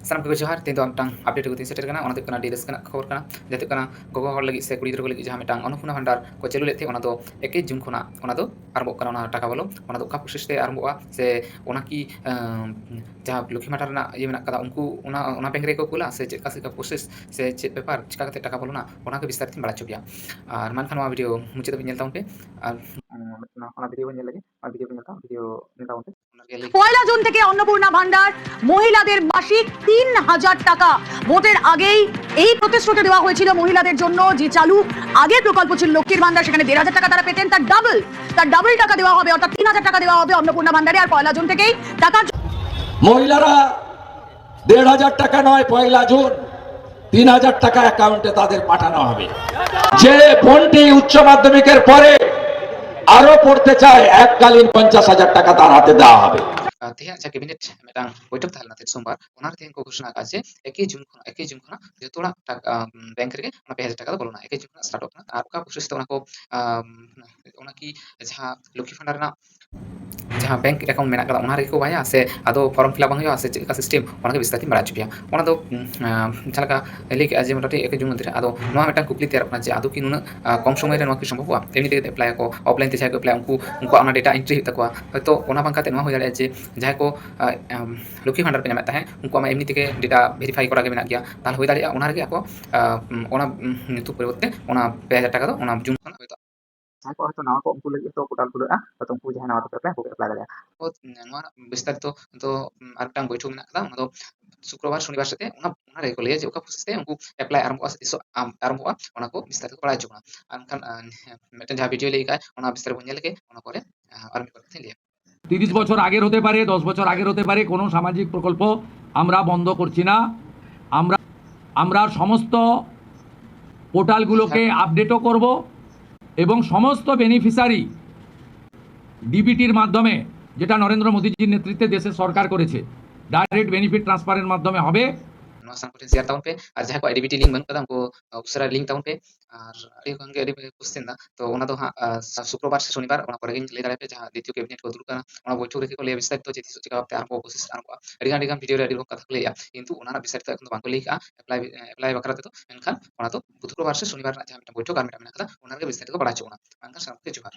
ᱥᱟᱱᱟᱢ ᱠᱚᱜᱮ ᱡᱚᱦᱟᱨ ᱛᱮᱦᱮᱧ ᱫᱚ ᱢᱤᱫᱴᱟᱝ ᱟᱯᱰᱮᱴ ᱟᱹᱜᱩ ᱛᱤᱧ ᱥᱮᱴᱮᱨ ᱠᱟᱱᱟ ᱚᱱᱟ ᱫᱚ ᱦᱩᱭᱩᱜ ᱠᱟᱱᱟ ᱟᱹᱰᱤ ᱨᱟᱹᱥᱠᱟᱹ ᱨᱮᱱᱟᱜ ᱠᱷᱚᱵᱚᱨ ᱠᱟᱱᱟ ᱡᱟᱛᱮ ᱦᱩᱭᱩᱜ ᱠᱟᱱᱟ ᱜᱚᱜᱚ ᱦᱚᱲ ᱞᱟᱹᱜᱤᱫ ᱥᱮ ᱠᱩᱲᱤ ᱜᱤᱫᱽᱨᱟᱹ ᱠᱚ ᱞᱟᱹᱜᱤᱫ ᱡᱟᱦᱟᱸ ᱢᱤᱫᱴᱟᱝ ᱚᱱᱱᱚᱯᱩᱨᱱᱟ ᱵᱷᱟᱱᱰᱟᱨ ᱠᱚ ᱪᱟᱹᱞᱩ ᱞᱮᱫ ᱛᱟᱦᱮᱸ ᱚᱱᱟ ᱫᱚ 21 ᱡᱩᱱ ᱠᱷᱚᱱᱟᱜ ᱚᱱᱟ ᱫᱚ ᱟᱨᱟᱢᱵᱷᱚᱜ ᱠᱟᱱᱟ ᱚᱱᱟ ᱴᱟᱠᱟ ᱵᱚᱞᱚ ᱚᱱᱟ ᱫᱚ ᱚᱠᱟ ᱯᱨᱚᱥᱮᱥ ᱛᱮ ᱟᱨᱟᱢᱵᱷᱚᱜᱼᱟ ᱥᱮ ᱚᱱᱟ ᱠᱤ ᱡᱟᱦᱟᱸ ᱞᱚᱠᱠᱷᱤ ᱵᱷᱟᱱᱰᱟᱨ ᱨᱮᱱᱟᱜ ᱤᱭᱟᱹ ᱢᱮᱱᱟᱜ ᱠᱟᱫᱟ ᱩᱱᱠᱩ ᱚᱱᱟ ᱵᱮᱝᱠ ᱨᱮᱠᱚ ᱠᱩᱞᱟ ᱥᱮ ᱪᱮᱫ ᱞᱮᱠᱟ ᱯᱨᱚᱥᱮᱥ ᱥᱮ ᱪᱮᱫ ᱵᱮᱯᱟর ᱪᱤᱠᱟ ᱠᱟᱛᱮ ᱴᱟকা ᱵᱚᱞᱚᱱᱟ ᱚᱱᱟ ᱜᱮ ᱵᱤᱥᱛᱟᱨᱤᱛ ᱤᱧ ᱵᱟᱲᱟᱭ ᱦᱚᱪᱚ ᱯᱮᱭᱟ ᱟᱨ ᱢᱮᱱᱠᱷᱟᱱ ᱱᱚᱣᱟ ᱵᱷᱤᱰᱤᱭᱳ ᱢᱩᱪᱟᱹᱫ ᱫᱷᱟᱹᱵᱤᱡ ᱧᱮᱞ ᱛᱟᱵᱚᱱ ᱯᱮ ᱟᱨ ᱚᱱᱟ ᱵᱷᱤᱰᱤᱭᱳ ᱧᱮᱞ ᱞᱟᱹᱜᱤᱫ ᱚᱱᱟ ᱵᱷᱤᱰᱤᱭᱳ ᱧᱮᱞ ᱛᱟᱵᱚᱱ পে পয়লা জুন থেকে অন্নপূর্ণা ভান্ডার মহিলাদের মাসিক ৩,০০০ টাকা ভোটের আগেই এই প্রতিশ্রুতি দেওয়া হয়েছিল মহিলাদের জন্য যে চালু আগের প্রকল্প ছিল লক্ষ্মীর ভান্ডার সেখানে ১,৫০০ টাকা তারা পেতেন তার ডাবল টাকা দেওয়া হবে অর্থাৎ ৩,০০০ টাকা দেওয়া হবে অন্নপূর্ণা ভান্ডারে আর পয়লা জুন থেকেই টাকা মহিলারা ১,৫০০ টাকা নয় পয়লা জুন ৩,০০০ টাকা অ্যাকাউন্টে তাদের পাঠানো হবে। যে বোনটি উচ্চ মাধ্যমিকের পরে আরো পড়তে চায় এককালীন ৫০,০০০ টাকা তার হাতে দেওয়া হবে। ᱛᱮᱦᱮᱧ ᱡᱟᱦᱟᱸ ᱠᱮᱵᱤᱱᱮᱴ ᱢᱤᱫᱴᱟᱝ ᱵᱳᱭᱴᱷᱚᱠ ᱛᱟᱦᱮᱸ ᱞᱮᱱᱟ ᱛᱮᱦᱮᱧ ᱥᱳᱢᱵᱟᱨ ᱚᱱᱟᱨᱮ ᱛᱮᱦᱮᱧ ᱠᱚ ᱜᱷᱳᱥᱚᱱᱟ ᱟᱠᱟᱫᱟ ᱡᱮ 21 ᱡᱩᱱ ᱠᱷᱚᱱᱟᱜ ᱡᱚᱛᱚ ᱦᱚᱲᱟᱜ ব্যাংক ᱨᱮᱜᱮ ᱚᱱᱟ 2,000 টাকা ᱫᱚ ᱵᱚᱞᱚᱱᱟ 21 ᱡᱩᱱ ᱠᱷᱚᱱᱟᱜ ᱥᱴᱟর্ᱴᱚᱜ ᱠᱟᱱᱟ ᱟᱨ ᱚᱠᱟ ᱯᱨᱚᱥᱮᱥ ᱛᱮ ᱚᱱᱟ ᱠᱚ ᱚᱱᱟ ᱠᱤ ᱡᱟᱦᱟᱸ ᱞᱚᱠᱠᱷᱤ ᱵᱷᱟᱱᱰᱟᱨ ᱨᱮᱱᱟᱜ ᱡᱟᱦᱟᱸ ᱵᱮᱝᱠ ᱮᱠᱟউন্ট ᱢᱮᱱᱟᱜ ᱠᱟᱫᱟ ᱚᱱᱟ ᱨᱮᱜᱮ ᱠᱚ ᱵᱟᱭᱟ ᱥᱮ ᱟᱫᱚ ᱯᱷᱚᱨᱢ ᱯᱷᱤᱞᱟᱯ ᱵᱟᱝ ᱦᱩᱭᱩᱜᱼᱟ ᱥᱮ ᱪᱮᱫ ᱞᱮᱠᱟ ᱥᱤᱥᱴᱮᱢ ᱚᱱᱟ ᱜᱮ ᱵᱤᱥᱛᱟᱨᱤᱛ ᱤᱧ ᱵᱟᱲᱟᱭ ᱦᱚᱪᱚ ᱯᱮᱭᱟ ᱚᱱᱟ ᱫᱚ ᱡᱟᱦᱟᱸ ᱞᱮᱠᱟ ᱞᱟᱹᱭ ᱠᱮᱜᱼᱟ ᱡᱮ ᱢᱳᱴᱟᱢᱩᱴᱤ 21 ᱡᱩᱱ ᱢᱚᱫᱽᱫᱷᱮ ᱨᱮ ᱟᱫᱚ ᱱᱚᱣᱟ ᱢᱤᱫᱴᱟᱝ ᱠᱩᱠᱞᱤ ᱛᱮᱭᱟᱨᱚᱜ ᱠᱟᱱᱟ ᱡᱮ ᱟᱫᱚ ᱠᱤ ᱱᱩᱱᱟᱹᱜ ᱠᱚᱢ ᱥᱚᱢᱚᱭ ᱨᱮ ᱱᱚᱣᱟ ᱠᱤ ᱥᱚᱢᱵᱷᱚᱵᱚᱜᱼᱟ ᱮᱢনি ᱛᱮᱜᱮ ᱮᱯᱞᱟᱭ ᱟᱠᱚ ᱚফᱞᱟইᱱ তে ᱡᱟᱦᱟᱸᱭ ᱠᱚ ᱮᱯᱞᱟᱭ ᱩᱱᱠᱩᱣᱟᱜ ᱚᱱᱟ ᱰᱮᱴᱟ ᱮন্ট্রি ᱦᱩᱭᱩᱜ ᱛᱟᱠᱚᱣᱟ ᱦᱚᱭᱛᱳ ᱚᱱᱟ ᱵᱟᱝ ᱠᱟᱛᱮ ᱱᱚᱣᱟ ᱦᱩᱭ ᱫᱟᱲᱮᱭᱟᱜᱼᱟ ᱡᱮ ᱡᱟᱦᱟᱸᱭ ᱠᱚ লক্ষ্মী ভান্ডার ᱯᱮ ᱧᱟᱢᱮᱫ ᱛᱟᱦᱮᱸ ᱩᱱᱠᱩᱣᱟᱜ ᱢᱟ ᱮᱢনি ᱛᱮᱜᱮ ᱰᱮᱴᱟ ᱵᱷᱮরিফাই করা ᱜᱮ ᱢᱮᱱᱟᱜ ᱜᱮᱭᱟ ᱛᱟᱦᱚᱞᱮ ᱦᱩᱭ ᱫᱟᱲᱮᱭᱟᱜᱼᱟ ᱚᱱᱟ ᱨᱮᱜᱮ ᱟᱠᱚ ᱚᱱᱟ ᱧᱩᱛᱩᱢ ᱯᱚরিবর্তে ᱚᱱᱟ 2,000 টাকা ᱫᱚ ᱚᱱᱟ ᱡᱩᱱ ᱠᱷᱚᱱᱟᱜ ᱦᱚᱭᱛᱳ ᱡᱟᱦᱟᱸᱭ ᱠᱚ ᱦᱚᱭᱛᱳ ᱱᱟᱣᱟ ᱠᱚ ᱩᱱᱠᱩ ᱞᱟᱹᱜᱤᱫ ᱛᱚ ᱯᱳর্টাল ᱠᱷᱩᱞᱟᱹᱜᱼᱟ ᱦᱚᱭᱛᱳ ᱩᱱᱠᱩ ᱡᱟᱦᱟᱸᱭ ᱱᱟᱣᱟ ᱠᱚ ᱮᱯᱞᱟᱭ ᱩᱱᱠᱩ ᱮᱯᱞᱟᱭ ᱫᱟᱲᱮᱭᱟᱜᱼᱟ ᱱᱚᱣᱟ বিস্তারিত ᱫᱚ ᱟᱨ ᱢᱤᱫᱴᱟᱝ বৈঠক ᱢᱮᱱᱟᱜ ᱠᱟᱫᱟ ᱚᱱᱟ ᱫᱚ শুক্রবার শনিবার সাথে ᱚᱱᱟ ᱨᱮᱜᱮ ᱠᱚ ᱞᱟᱹᱭᱟ ᱡᱮ ᱚᱠᱟ ᱯᱨᱚᱥᱮᱥ তে ᱩᱱᱠᱩ ᱮᱯᱞᱟᱭ ᱟᱨᱟᱢᱵᱷᱚᱜᱼᱟ ᱥᱮ ᱛᱤᱥᱚᱜ ᱟᱨᱟᱢᱵᱷᱚᱜᱼᱟ ᱚᱱᱟ ᱠᱚ বিস্তারিত ᱵᱟᱲᱟᱭ ᱦᱚᱪᱚ ᱠᱟᱱᱟ ᱟᱨ ᱢᱮᱱᱠᱷᱟᱱ ᱢᱤᱫᱴᱟᱝ ᱡᱟᱦᱟᱸ ভিডিও ᱞᱟᱹᱭ ᱠᱟᱜᱼᱟᱭ ᱚᱱᱟ বিস্তারিত ᱵᱚᱱ ᱧᱮᱞ ᱞᱮᱜᱮ ᱚᱱᱟ পরে আর মিট করতে লিয়া ৩০ বছর আগের হতে পারে ১০ বছর আগের হতে পারে কোনো সামাজিক প্রকল্প আমরা বন্ধ করছি না আমরা সমস্ত পোর্টালগুলোকে আপডেটও করব এবং সমস্ত বেনিফিশিয়ারি ডিবিটির মাধ্যমে যেটা নরেন্দ্র মোদীজির নেতৃত্বে দেশের সরকার করেছে ডাইরেক্ট বেনিফিট ট্রান্সফারের মাধ্যমে হবে ᱱᱚᱣᱟ ᱥᱟᱱᱟᱢ ᱠᱚᱴᱷᱮᱱ ᱥᱮᱭᱟᱨ ᱛᱟᱵᱚᱱ ᱯᱮ ᱟᱨ ᱡᱟᱦᱟᱸᱭ ᱠᱚ ᱟᱭᱰᱤᱵᱤᱴᱤ ᱞᱤᱝᱠ ᱵᱟᱹᱱᱩᱜ ᱠᱟᱫᱟ ᱩᱱᱠᱩ ᱩᱥᱟᱹᱨᱟ ᱞᱤᱝᱠ ᱛᱟᱵᱚᱱ ᱯᱮ ᱟᱨ ᱟᱹᱰᱤ ᱠᱷᱚᱱ ᱜᱮ ᱟᱹᱰᱤ ᱠᱩᱥᱪᱮᱱ ᱫᱟ ᱛᱚ ᱚᱱᱟ ᱫᱚ ᱦᱟᱸᱜ শুক্রবার ᱥᱮ শনিবার ᱚᱱᱟ ᱯᱚᱨᱮ ᱜᱤᱧ ᱞᱟᱹᱭ ᱫᱟᱲᱮ ᱯᱮ ᱡᱟᱦᱟᱸ দ্বিতীয় ক্যাবিনেট ᱠᱚ ᱫᱩᱲᱩᱵ ᱠᱟᱱᱟ ᱚᱱᱟ ᱵᱳᱭᱴᱷᱚᱠ ᱨᱮᱜᱮ ᱠᱚ ᱞᱟᱹᱭᱟ ᱵᱤᱥᱛᱟরিত ᱡᱮ ᱛᱤᱥᱚᱜ ᱪᱮᱠᱟ ᱵᱷᱟᱵᱛᱮ ᱟᱨᱟᱢᱵᱷᱚ ᱯᱨᱚᱥᱮᱥ ᱟᱨᱟᱢᱵᱷᱚᱜᱼᱟ ᱟᱹᱰᱤᱜᱟᱱ ᱵᱷᱤᱰᱤᱭᱳ ᱨᱮ ᱟᱹᱰᱤ ᱨᱚᱠᱚᱢ ᱠᱟᱛᱷᱟ ᱠᱚ ᱞᱟᱹᱭᱟ ᱠᱤᱱᱛᱩ ᱚᱱᱟ ᱨᱮᱱᱟᱜ ᱵᱤᱥᱛᱟরিত ᱮᱠᱷᱚᱱ ᱫᱚ ᱵᱟᱝᱠᱚ ᱞᱟᱹᱭ ᱠᱟᱜᱼᱟ ᱮᱯᱞᱟᱭ ᱵᱟᱠᱷᱨᱟ ᱛᱮᱫᱚ ᱢᱮᱱᱠᱷᱟᱱ ᱚᱱᱟ ᱫᱚ শুক্রবার ᱥᱮ শনিবার ᱨᱮᱱᱟᱜ ᱡᱟᱦᱟᱸ ᱢᱤᱫᱴᱟᱝ ᱵᱳᱭᱴᱷᱚᱠ ᱟᱨ ᱢᱤᱫᱴᱟᱝ ᱢᱮᱱᱟᱜ ᱠᱟᱫᱟ ᱚᱱᱟ ᱨᱮᱜᱮ ᱵᱤᱥᱛᱟরিত ᱠᱚ ᱵᱟᱲᱟᱭ ᱦᱚᱪᱚ ᱵᱚᱱᱟ ᱢᱮᱱᱠᱷᱟᱱ ᱥᱟᱱᱟᱢ ᱠᱚᱜᱮ ᱡᱚᱦᱟᱨ